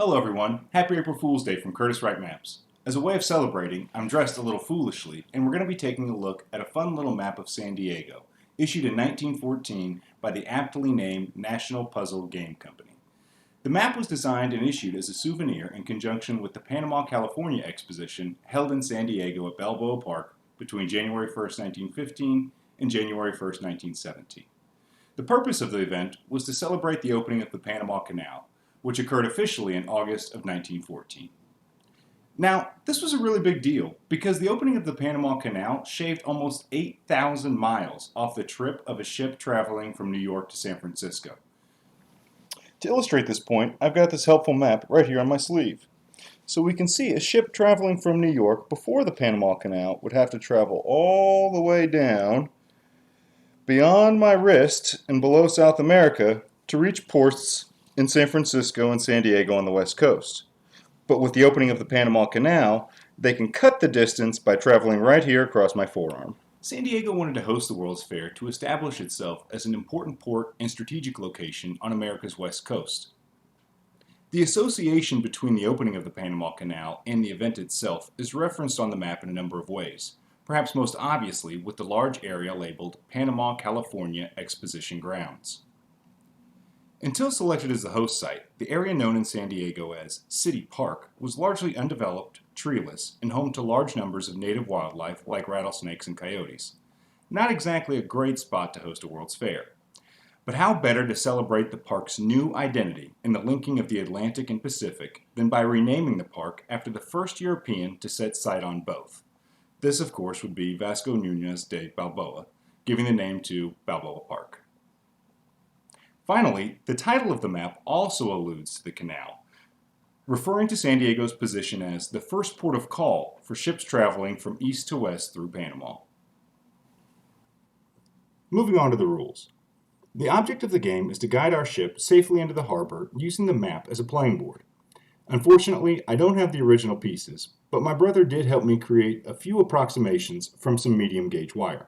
Hello everyone, happy April Fool's Day from Curtis Wright Maps. As a way of celebrating, I'm dressed a little foolishly, and we're going to be taking a look at a fun little map of San Diego, issued in 1914 by the aptly named National Puzzle Game Company. The map was designed and issued as a souvenir in conjunction with the Panama-California Exposition held in San Diego at Balboa Park between January 1st, 1915 and January 1st, 1917. The purpose of the event was to celebrate the opening of the Panama Canal, which occurred officially in August of 1914. Now, this was a really big deal because the opening of the Panama Canal shaved almost 8,000 miles off the trip of a ship traveling from New York to San Francisco. To illustrate this point, I've got this helpful map right here on my sleeve. So we can see a ship traveling from New York before the Panama Canal would have to travel all the way down beyond my wrist and below South America to reach ports in San Francisco and San Diego on the west coast. But with the opening of the Panama Canal, they can cut the distance by traveling right here across my forearm. San Diego wanted to host the World's Fair to establish itself as an important port and strategic location on America's west coast. The association between the opening of the Panama Canal and the event itself is referenced on the map in a number of ways, perhaps most obviously with the large area labeled Panama-California Exposition Grounds. Until selected as the host site, the area known in San Diego as City Park was largely undeveloped, treeless, and home to large numbers of native wildlife like rattlesnakes and coyotes. Not exactly a great spot to host a World's Fair. But how better to celebrate the park's new identity in the linking of the Atlantic and Pacific than by renaming the park after the first European to set sight on both? This, of course, would be Vasco Núñez de Balboa, giving the name to Balboa Park. Finally, the title of the map also alludes to the canal, referring to San Diego's position as the first port of call for ships traveling from east to west through Panama. Moving on to the rules. The object of the game is to guide our ship safely into the harbor using the map as a playing board. Unfortunately, I don't have the original pieces, but my brother did help me create a few approximations from some medium gauge wire.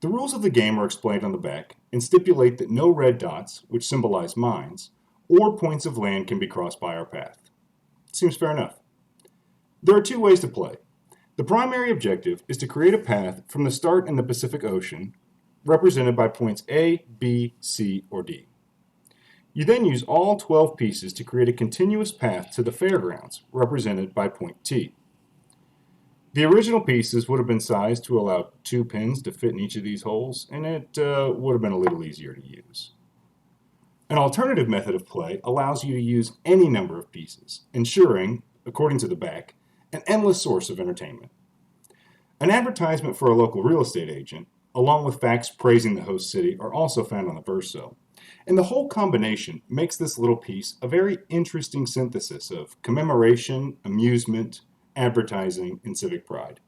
The rules of the game are explained on the back and stipulate that no red dots, which symbolize mines, or points of land can be crossed by our path. Seems fair enough. There are two ways to play. The primary objective is to create a path from the start in the Pacific Ocean, represented by points A, B, C, or D. You then use all 12 pieces to create a continuous path to the fairgrounds, represented by point T. The original pieces would have been sized to allow 2 pins to fit in each of these holes, and it would have been a little easier to use. An alternative method of play allows you to use any number of pieces, ensuring, according to the back, an endless source of entertainment. An advertisement for a local real estate agent, along with facts praising the host city, are also found on the verso, and the whole combination makes this little piece a very interesting synthesis of commemoration, amusement, advertising, and civic pride.